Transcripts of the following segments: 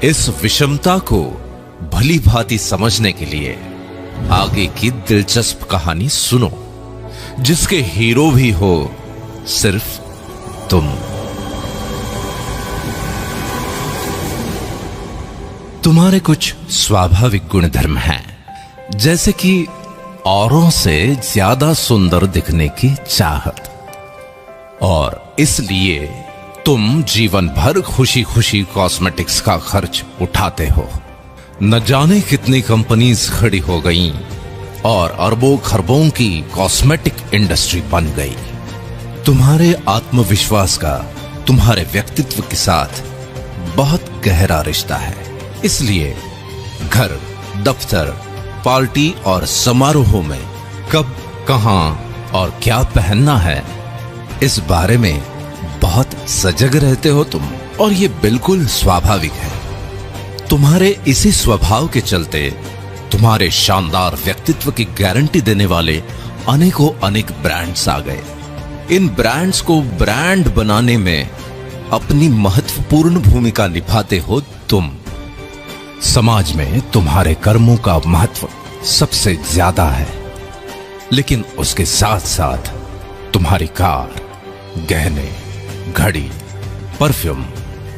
इस विषमता को भली भांति समझने के लिए आगे की दिलचस्प कहानी सुनो, जिसके हीरो भी हो सिर्फ तुम। तुम्हारे कुछ स्वाभाविक गुणधर्म हैं, जैसे कि औरों से ज्यादा सुंदर दिखने की चाहत, और इसलिए तुम जीवन भर खुशी खुशी कॉस्मेटिक्स का खर्च उठाते हो। न जाने कितनी कंपनीज खड़ी हो गईं और अरबों खरबों की कॉस्मेटिक इंडस्ट्री बन गई। तुम्हारे आत्मविश्वास का तुम्हारे व्यक्तित्व के साथ बहुत गहरा रिश्ता है, इसलिए घर, दफ्तर, पार्टी और समारोहों में कब, कहां और क्या पहनना है, इस बारे में बहुत सजग रहते हो तुम, और ये बिल्कुल स्वाभाविक है। तुम्हारे इसी स्वभाव के चलते तुम्हारे शानदार व्यक्तित्व की गारंटी देने वाले अनेकों अनेक ब्रांड्स आ गए। इन ब्रांड्स को ब्रांड बनाने में अपनी महत्वपूर्ण भूमिका निभाते हो तुम। समाज में तुम्हारे कर्मों का महत्व सबसे ज्यादा है, लेकिन उसके साथ साथ तुम्हारी कार, गहने, घड़ी, परफ्यूम,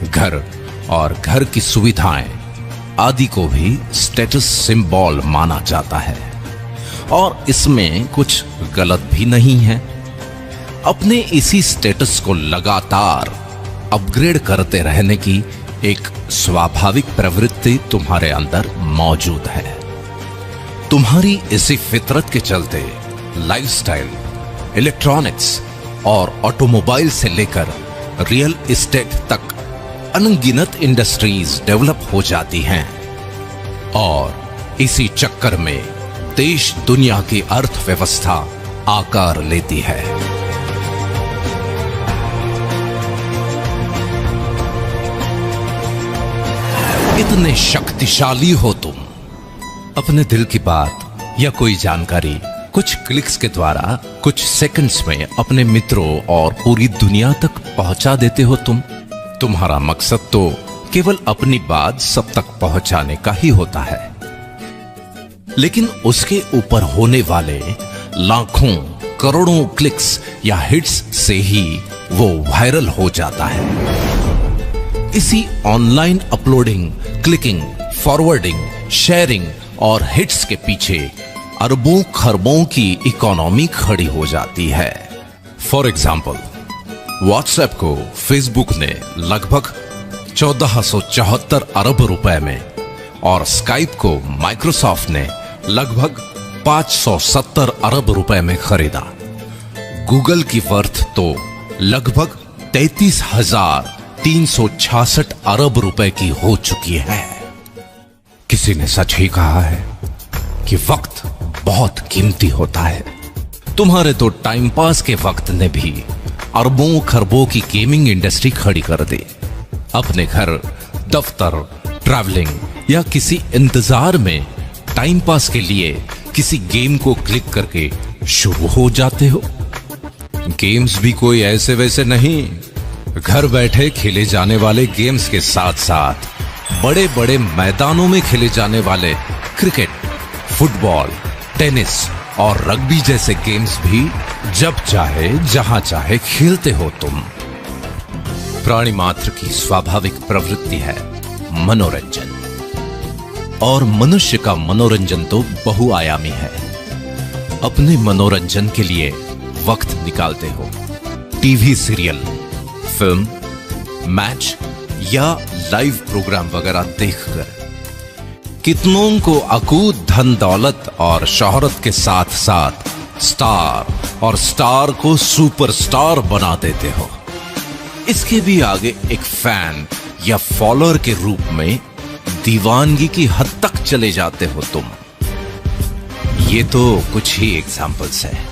घर और घर की सुविधाएं आदि को भी स्टेटस सिंबल माना जाता है, और इसमें कुछ गलत भी नहीं है। अपने इसी स्टेटस को लगातार अपग्रेड करते रहने की एक स्वाभाविक प्रवृत्ति तुम्हारे अंदर मौजूद है। तुम्हारी इसी फितरत के चलते लाइफस्टाइल, इलेक्ट्रॉनिक्स और ऑटोमोबाइल से लेकर रियल एस्टेट तक अनगिनत इंडस्ट्रीज डेवलप हो जाती हैं, और इसी चक्कर में देश दुनिया की अर्थव्यवस्था आकार लेती है। इतने शक्तिशाली हो तुम, अपने दिल की बात या कोई जानकारी कुछ क्लिक्स के द्वारा कुछ सेकंड्स में अपने मित्रों और पूरी दुनिया तक पहुंचा देते हो तुम। तुम्हारा मकसद तो केवल अपनी बात सब तक पहुंचाने का ही होता है, लेकिन उसके ऊपर होने वाले लाखों करोड़ों क्लिक्स या हिट्स से ही वो वायरल हो जाता है। इसी online uploading, clicking, forwarding, sharing और हिट्स के पीछे अरबों खरबों की इकोनॉमी खड़ी हो जाती है। फॉर एग्जाम्पल, व्हाट्सएप को फेसबुक ने लगभग 1474 अरब रुपए में, और स्काइप को माइक्रोसॉफ्ट ने लगभग 570 अरब रुपए में खरीदा। गूगल की वर्थ तो लगभग 33,366 अरब रुपए की हो चुकी है। किसी ने सच ही कहा है कि वक्त बहुत कीमती होता है। तुम्हारे तो टाइम पास के वक्त ने भी अरबों खरबों की गेमिंग इंडस्ट्री खड़ी कर दी। अपने घर, दफ्तर, ट्रैवलिंग या किसी इंतजार में टाइम पास के लिए किसी गेम को क्लिक करके शुरू हो जाते हो। गेम्स भी कोई ऐसे वैसे नहीं, घर बैठे खेले जाने वाले गेम्स के साथ साथ बड़े बड़े मैदानों में खेले जाने वाले क्रिकेट, फुटबॉल, टेनिस और रग्बी जैसे गेम्स भी जब चाहे जहां चाहे खेलते हो तुम। प्राणी मात्र की स्वाभाविक प्रवृत्ति है मनोरंजन, और मनुष्य का मनोरंजन तो बहुआयामी है। अपने मनोरंजन के लिए वक्त निकालते हो टीवी सीरियल, फिल्म, मैच या लाइव प्रोग्राम वगैरह देखकर। कितनों को अकूत धन दौलत और शोहरत के साथ साथ स्टार और स्टार को सुपरस्टार बना देते हो। इसके भी आगे एक फैन या फॉलोअर के रूप में दीवानगी की हद तक चले जाते हो तुम। ये तो कुछ ही एग्जाम्पल्स है।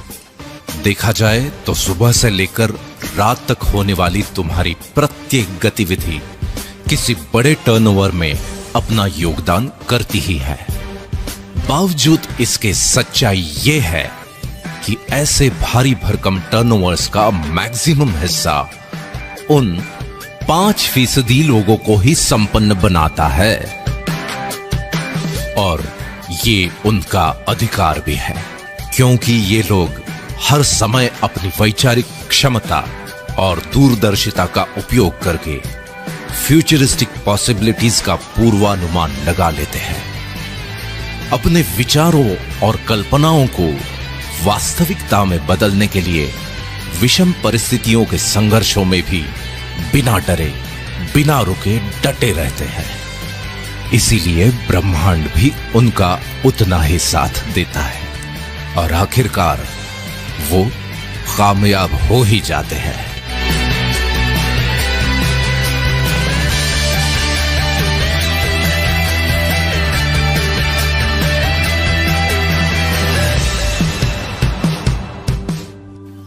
देखा जाए तो सुबह से लेकर रात तक होने वाली तुम्हारी प्रत्येक गतिविधि किसी बड़े टर्नओवर में अपना योगदान करती ही है। बावजूद इसके सच्चाई ये है कि ऐसे भारी भरकम टर्नओवर्स का मैक्सिमम हिस्सा उन 5% लोगों को ही संपन्न बनाता है, और ये उनका अधिकार भी है, क्योंकि ये लोग हर समय अपनी वैचारिक क्षमता और दूरदर्शिता का उपयोग करके फ्यूचरिस्टिक पॉसिबिलिटीज का पूर्वानुमान लगा लेते हैं। अपने विचारों और कल्पनाओं को वास्तविकता में बदलने के लिए विषम परिस्थितियों के संघर्षों में भी बिना डरे, बिना रुके डटे रहते हैं। इसीलिए ब्रह्मांड भी उनका उतना ही साथ देता है, और आखिरकार वो कामयाब हो ही जाते हैं।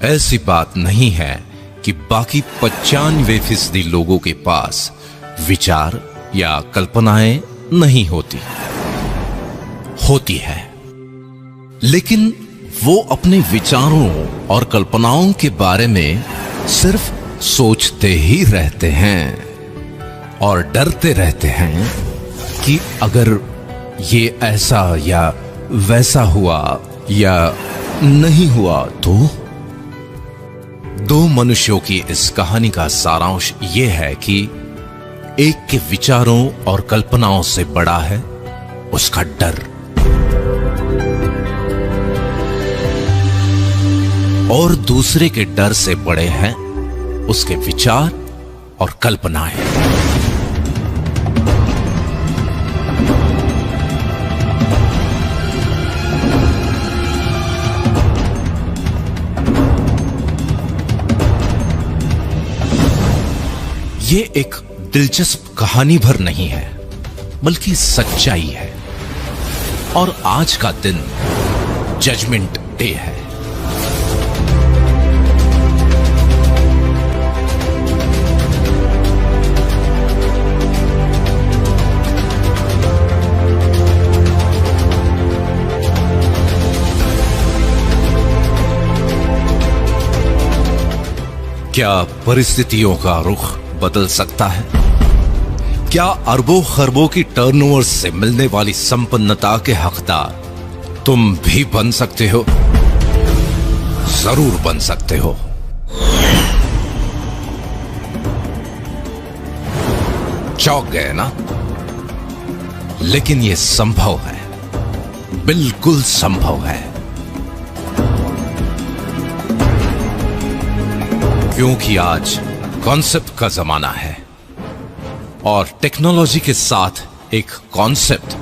ऐसी बात नहीं है कि बाकी 95% लोगों के पास विचार या कल्पनाएं नहीं होती है, लेकिन वो अपने विचारों और कल्पनाओं के बारे में सिर्फ सोचते ही रहते हैं और डरते रहते हैं कि अगर ये ऐसा या वैसा हुआ या नहीं हुआ तो। दो मनुष्यों की इस कहानी का सारांश यह है कि एक के विचारों और कल्पनाओं से बड़ा है उसका डर, और दूसरे के डर से बड़े हैं उसके विचार और कल्पनाएं। ये एक दिलचस्प कहानी भर नहीं है, बल्कि सच्चाई है, और आज का दिन जजमेंट डे है। क्या परिस्थितियों का रुख बदल सकता है? क्या अरबों खरबों की टर्नओवर से मिलने वाली संपन्नता के हकदार तुम भी बन सकते हो? जरूर बन सकते हो। चौंक गए ना? लेकिन यह संभव है, बिल्कुल संभव है, क्योंकि आज कॉन्सेप्ट का जमाना है, और टेक्नोलॉजी के साथ एक कॉन्सेप्ट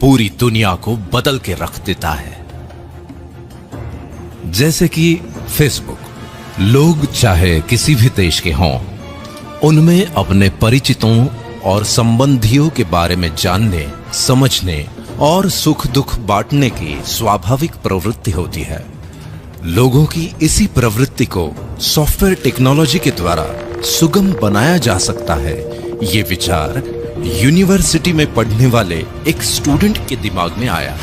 पूरी दुनिया को बदल के रख देता है। जैसे कि फेसबुक। लोग चाहे किसी भी देश के हों, उनमें अपने परिचितों और संबंधियों के बारे में जानने, समझने और सुख दुख बांटने की स्वाभाविक प्रवृत्ति होती है। लोगों की इसी प्रवृत्ति को सॉफ्टवेयर टेक्नोलॉजी के द्वारा सुगम बनाया जा सकता है, ये विचार यूनिवर्सिटी में पढ़ने वाले एक स्टूडेंट के दिमाग में आया,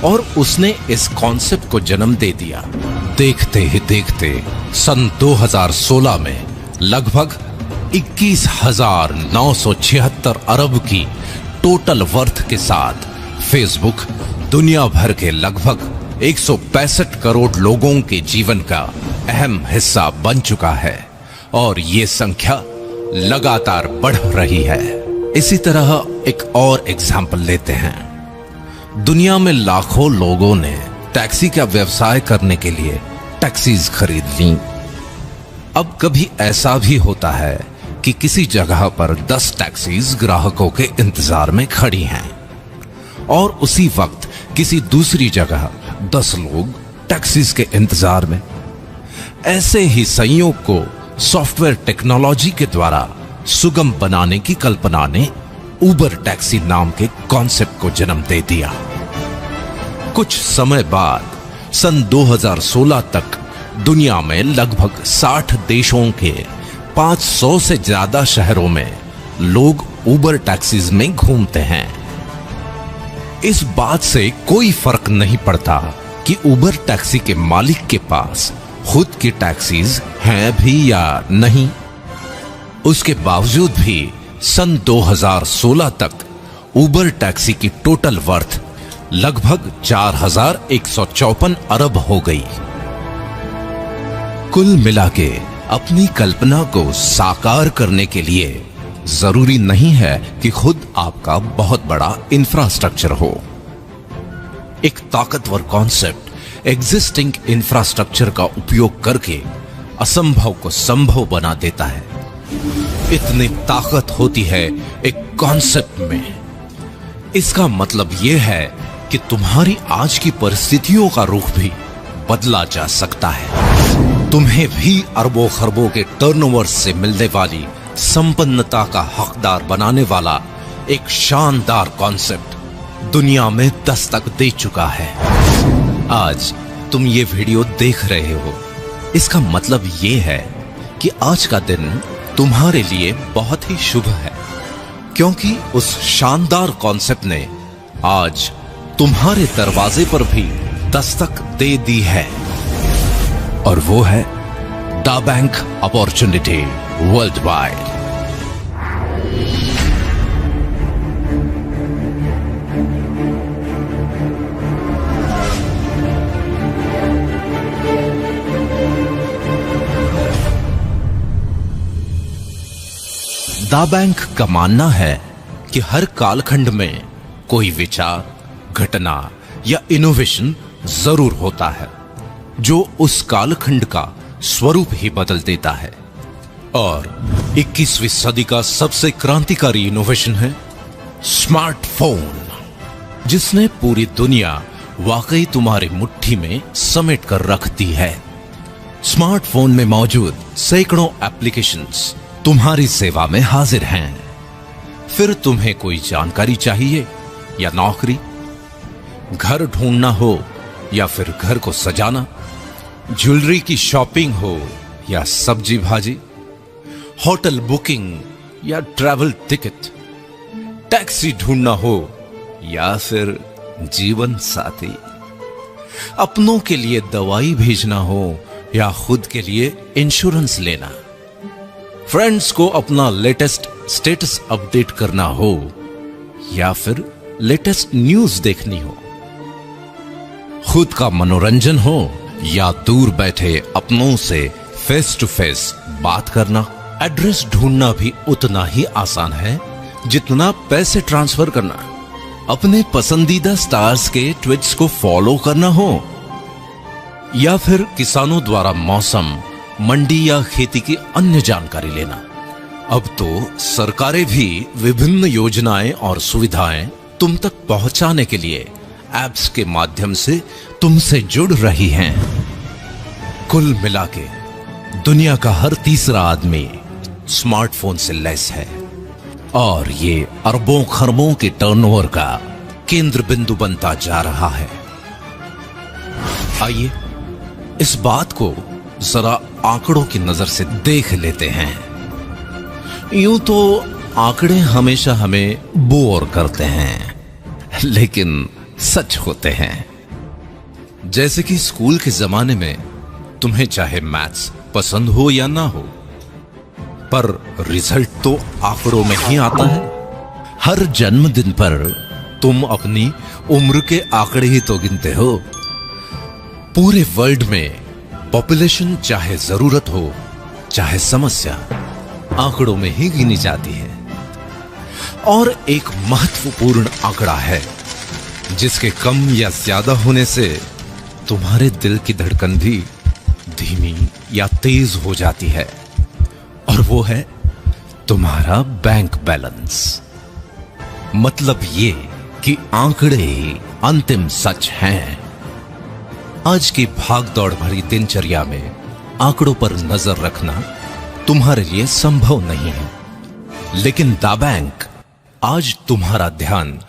और उसने इस कॉन्सेप्ट को जन्म दे दिया। देखते ही देखते सन 2016 में लगभग 21,976 अरब की टोटल वर्थ के साथ फेसबुक दुनिया भर के लगभग 165 करोड़ लोगों के जीवन का अहम हिस्सा बन चुका है, और ये संख्या लगातार बढ़ रही है। इसी तरह एक और एग्जाम्पल लेते हैं। दुनिया में लाखों लोगों ने टैक्सी का व्यवसाय करने के लिए टैक्सीज खरीद ली। अब कभी ऐसा भी होता है कि किसी जगह पर 10 टैक्सीज ग्राहकों के इंतजार में खड़ी हैं, और उसी वक्त किसी दूसरी जगह 10 लोग टैक्सीज के इंतजार में। ऐसे ही संयोग को सॉफ्टवेयर टेक्नोलॉजी के द्वारा सुगम बनाने की कल्पना ने उबर टैक्सी नाम के कॉन्सेप्ट को जन्म दे दिया। कुछ समय बाद सन 2016 तक दुनिया में लगभग 60 देशों के 500 से ज्यादा शहरों में लोग उबर टैक्सीज में घूमते हैं। इस बात से कोई फर्क नहीं पड़ता कि उबर टैक्सी के मालिक के पास खुद की टैक्सीज हैं भी या नहीं। उसके बावजूद भी सन 2016 तक उबर टैक्सी की टोटल वर्थ लगभग 4154 अरब हो गई। कुल मिलाके अपनी कल्पना को साकार करने के लिए जरूरी नहीं है कि खुद आपका बहुत बड़ा इंफ्रास्ट्रक्चर हो। एक ताकतवर कॉन्सेप्ट एग्जिस्टिंग इंफ्रास्ट्रक्चर का उपयोग करके असंभव को संभव बना देता है। इतनी ताकत होती है एक कॉन्सेप्ट में। इसका मतलब यह है कि तुम्हारी आज की परिस्थितियों का रुख भी बदला जा सकता है। तुम्हें भी अरबों खरबों के टर्नओवर से मिलने वाली संपन्नता का हकदार बनाने वाला एक शानदार कॉन्सेप्ट दुनिया में दस्तक दे चुका है। आज तुम ये वीडियो देख रहे हो, इसका मतलब ये है कि आज का दिन तुम्हारे लिए बहुत ही शुभ है, क्योंकि उस शानदार कॉन्सेप्ट ने आज तुम्हारे दरवाजे पर भी दस्तक दे दी है, और वो है दा बैंक अपॉर्चुनिटी वर्ल्ड वाइड। दा बैंक का मानना है कि हर कालखंड में कोई विचार, घटना या इनोवेशन जरूर होता है जो उस कालखंड का स्वरूप ही बदल देता है। और 21वीं सदी का सबसे क्रांतिकारी इनोवेशन है स्मार्टफोन, जिसने पूरी दुनिया वाकई तुम्हारी मुट्ठी में समेट कर रख दी है। स्मार्टफोन में मौजूद सैकड़ों एप्लीकेशंस तुम्हारी सेवा में हाजिर हैं। फिर तुम्हें कोई जानकारी चाहिए या नौकरी, घर ढूंढना हो या फिर घर को सजाना, ज्वेलरी की शॉपिंग हो या सब्जी भाजी, होटल बुकिंग या ट्रैवल टिकट, टैक्सी ढूंढना हो या फिर जीवन साथी, अपनों के लिए दवाई भेजना हो या खुद के लिए इंश्योरेंस लेना, फ्रेंड्स को अपना लेटेस्ट स्टेटस अपडेट करना हो या फिर लेटेस्ट न्यूज देखनी हो, खुद का मनोरंजन हो या दूर बैठे अपनों से फेस टू फेस बात करना, एड्रेस ढूंढना भी उतना ही आसान है जितना पैसे ट्रांसफर करना, अपने पसंदीदा स्टार्स के ट्वीट्स को फॉलो करना हो या फिर किसानों द्वारा मौसम, मंडी या खेती की अन्य जानकारी लेना। अब तो सरकारें भी विभिन्न योजनाएं और सुविधाएं तुम तक पहुंचाने के लिए ऐप्स के माध्यम से तुमसे जुड़ रही हैं। कुल मिलाके दुनिया का हर तीसरा आदमी स्मार्टफोन से लैस है और ये अरबों खरबों के टर्नओवर का केंद्र बिंदु बनता जा रहा है। आइए इस बात को जरा आंकड़ों की नजर से देख लेते हैं। यूं तो आंकड़े हमेशा हमें बोर करते हैं, लेकिन सच होते हैं। जैसे कि स्कूल के जमाने में तुम्हें चाहे मैथ्स पसंद हो या ना हो, पर रिजल्ट तो आंकड़ों में ही आता है। हर जन्मदिन पर तुम अपनी उम्र के आंकड़े ही तो गिनते हो। पूरे वर्ल्ड में पॉपुलेशन चाहे जरूरत हो चाहे समस्या, आंकड़ों में ही गिनी जाती है। और एक महत्वपूर्ण आंकड़ा है जिसके कम या ज्यादा होने से तुम्हारे दिल की धड़कन भी धीमी या तेज हो जाती है, और वो है तुम्हारा बैंक बैलेंस। मतलब ये कि आंकड़े ही अंतिम सच हैं। आज की भागदौड़ भरी दिनचर्या में आंकड़ों पर नजर रखना तुम्हारे लिए संभव नहीं है, लेकिन दा बैंक आज तुम्हारा ध्यान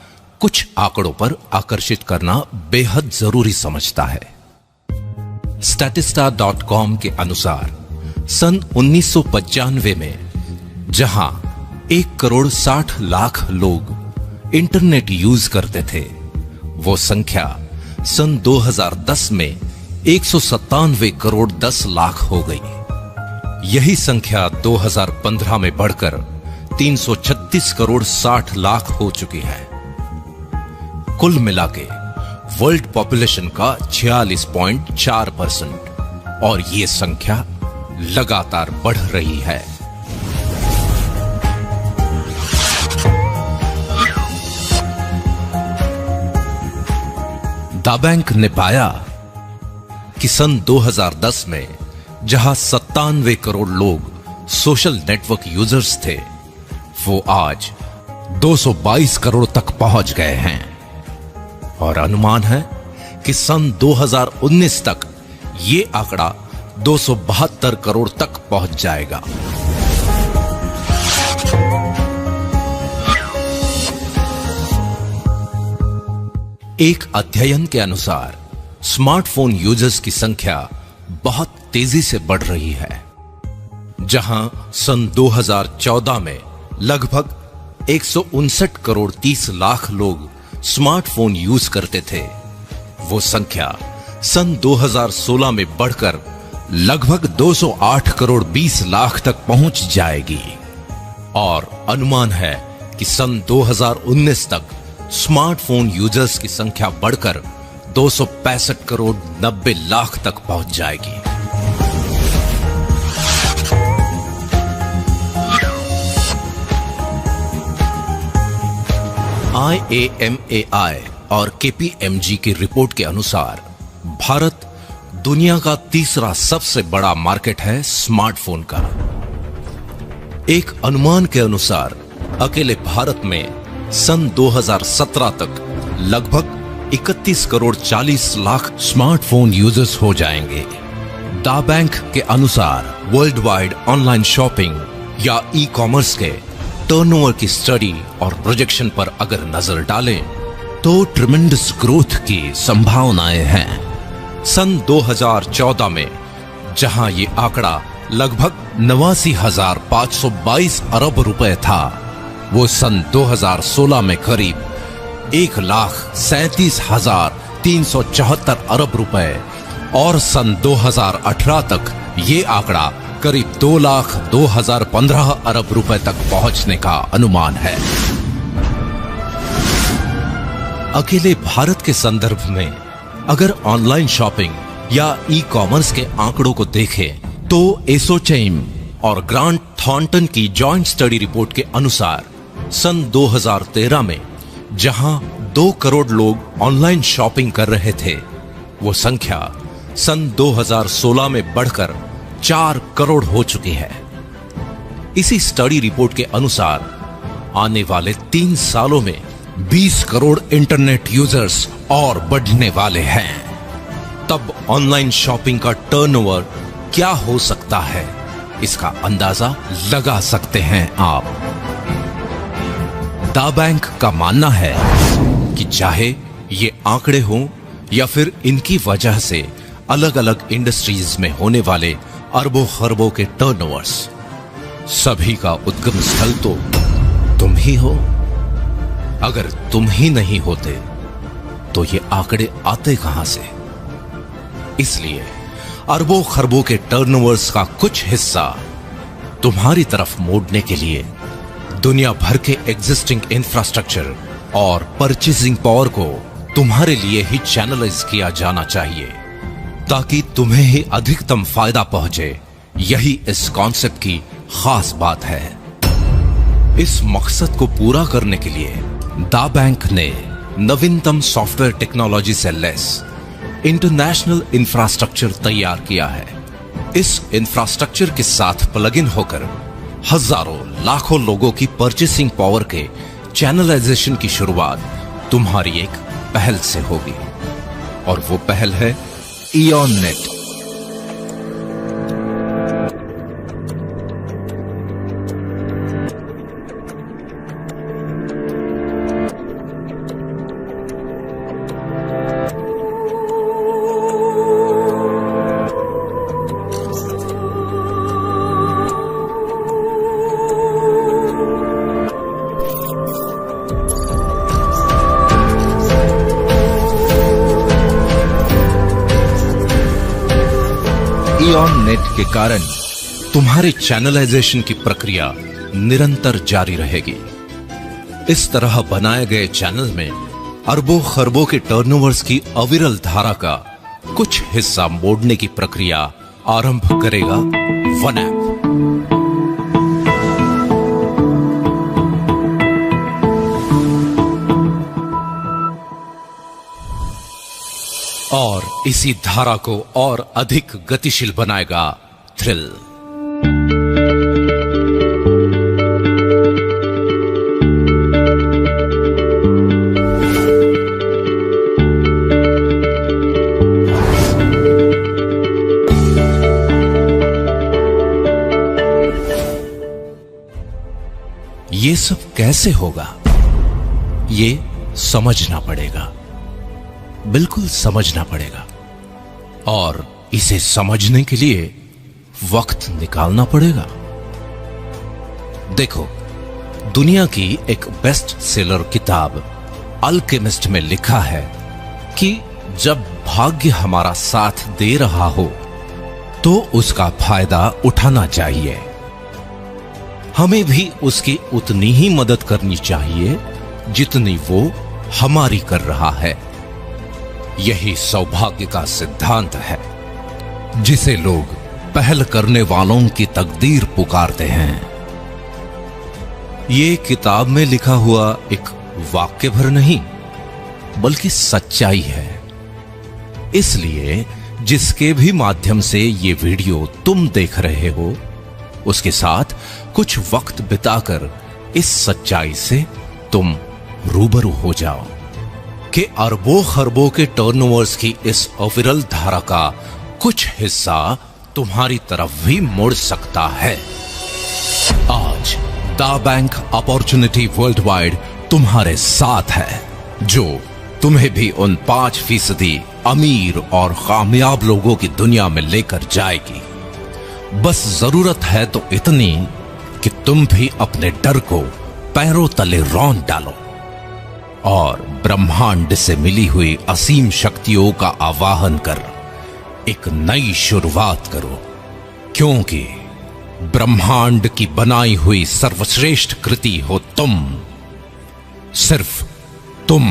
कुछ आंकड़ों पर आकर्षित करना बेहद जरूरी समझता है। statista.com के अनुसार सन 1995 में जहां 1,60,00,000 लोग इंटरनेट यूज करते थे, वो संख्या सन 2010 में 197 करोड़ 10 लाख हो गई। यही संख्या 2015 में बढ़कर 336 करोड़ 60 लाख हो चुकी है। कुल मिलाके वर्ल्ड पॉपुलेशन का 46.4% और ये संख्या लगातार बढ़ रही है। दा बैंक ने पाया कि सन 2010 में जहां 97 करोड़ लोग सोशल नेटवर्क यूजर्स थे, वो आज 222 करोड़ तक पहुंच गए हैं और अनुमान है कि सन 2019 तक ये आंकड़ा 272 करोड़ तक पहुंच जाएगा। एक अध्ययन के अनुसार स्मार्टफोन यूजर्स की संख्या बहुत तेजी से बढ़ रही है। जहां सन 2014 में लगभग 159 करोड़ 30 लाख लोग स्मार्टफोन यूज करते थे, वो संख्या सन 2016 में बढ़कर लगभग 208 करोड़ 20 लाख तक पहुंच जाएगी और अनुमान है कि सन 2019 तक स्मार्टफोन यूजर्स की संख्या बढ़कर 265 करोड़ 90 लाख तक पहुंच जाएगी। IAMAI और KPMG की रिपोर्ट के अनुसार भारत दुनिया का तीसरा सबसे बड़ा मार्केट है स्मार्टफोन का। एक अनुमान के अनुसार अकेले भारत में सन 2017 तक लगभग 31 करोड़ 40 लाख स्मार्टफोन यूजर्स हो जाएंगे। दा बैंक के अनुसार वर्ल्ड वाइड ऑनलाइन शॉपिंग या ई कॉमर्स के टर्नओवर की स्टडी और प्रोजेक्शन पर अगर नजर डालें तो ट्रिमेंडस ग्रोथ की संभावनाएं हैं। सन 2014 में जहां ये आंकड़ा लगभग 89,522 अरब रुपए था, वो सन 2016 में करीब 1,37,374 अरब रुपए और सन 2018 तक ये आंकड़ा करीब 2,02,015 अरब रुपए तक पहुंचने का अनुमान है। अकेले भारत के संदर्भ में अगर ऑनलाइन शॉपिंग या ई कॉमर्स के आंकड़ों को देखें तो एसोचैम और ग्रांट थॉर्नटन की जॉइंट स्टडी रिपोर्ट के अनुसार सन 2013 में जहां 2 करोड़ लोग ऑनलाइन शॉपिंग कर रहे थे, वो संख्या सन 2016 में बढ़कर 4 करोड़ हो चुकी है। इसी स्टडी रिपोर्ट के अनुसार आने वाले 3 सालों में 20 करोड़ इंटरनेट यूजर्स और बढ़ने वाले हैं। तब ऑनलाइन शॉपिंग का टर्नओवर क्या हो सकता है, इसका अंदाजा लगा सकते हैं आप। दा बैंक का मानना है कि चाहे ये आंकड़े हों या फिर इनकी वजह से अलग अलग इंडस्ट्रीज में होने वाले अरबों खरबों के टर्नओवर्स, सभी का उद्गम स्थल तो तुम ही हो। अगर तुम ही नहीं होते तो ये आंकड़े आते कहां से? इसलिए अरबों खरबों के टर्नओवर्स का कुछ हिस्सा तुम्हारी तरफ मोड़ने के लिए दुनिया भर के एग्जिस्टिंग इंफ्रास्ट्रक्चर और परचेजिंग पावर को तुम्हारे लिए ही चैनलाइज किया जाना चाहिए ताकि तुम्हें ही अधिकतम फायदा पहुंचे। यही इस कॉन्सेप्ट की खास बात है। इस मकसद को पूरा करने के लिए दा बैंक ने नवीनतम सॉफ्टवेयर टेक्नोलॉजी से लैस इंटरनेशनल इंफ्रास्ट्रक्चर तैयार किया है। इस इंफ्रास्ट्रक्चर के साथ प्लग इन होकर हजारों लाखों लोगों की परचेसिंग पावर के चैनलाइजेशन की शुरुआत तुम्हारी एक पहल से होगी और वो पहल है इयॉन नेट। इयॉन नेट के कारण तुम्हारे चैनलाइजेशन की प्रक्रिया निरंतर जारी रहेगी। इस तरह बनाए गए चैनल में अरबों खरबों के टर्नओवर्स की अविरल धारा का कुछ हिस्सा मोड़ने की प्रक्रिया आरंभ करेगा वन ऐप। और इसी धारा को और अधिक गतिशील बनाएगा थ्रिल। ये सब कैसे होगा, ये समझना पड़ेगा, बिल्कुल समझना पड़ेगा। और इसे समझने के लिए वक्त निकालना पड़ेगा। देखो, दुनिया की एक बेस्ट सेलर किताब अल्केमिस्ट में लिखा है कि जब भाग्य हमारा साथ दे रहा हो तो उसका फायदा उठाना चाहिए। हमें भी उसकी उतनी ही मदद करनी चाहिए जितनी वो हमारी कर रहा है। यही सौभाग्य का सिद्धांत है, जिसे लोग पहल करने वालों की तकदीर पुकारते हैं। ये किताब में लिखा हुआ एक वाक्य भर नहीं, बल्कि सच्चाई है। इसलिए जिसके भी माध्यम से ये वीडियो तुम देख रहे हो, उसके साथ कुछ वक्त बिताकर इस सच्चाई से तुम रूबरू हो जाओ कि अरबों खरबों के टर्नओवर्स की इस अविरल धारा का कुछ हिस्सा तुम्हारी तरफ भी मुड़ सकता है। आज दा बैंक अपॉर्चुनिटी वर्ल्ड वाइड तुम्हारे साथ है, जो तुम्हें भी उन 5% अमीर और कामयाब लोगों की दुनिया में लेकर जाएगी। बस जरूरत है तो इतनी कि तुम भी अपने डर को पैरों तले रौंद डालो और ब्रह्मांड से मिली हुई असीम शक्तियों का आवाहन कर एक नई शुरुआत करो, क्योंकि ब्रह्मांड की बनाई हुई सर्वश्रेष्ठ कृति हो तुम, सिर्फ तुम।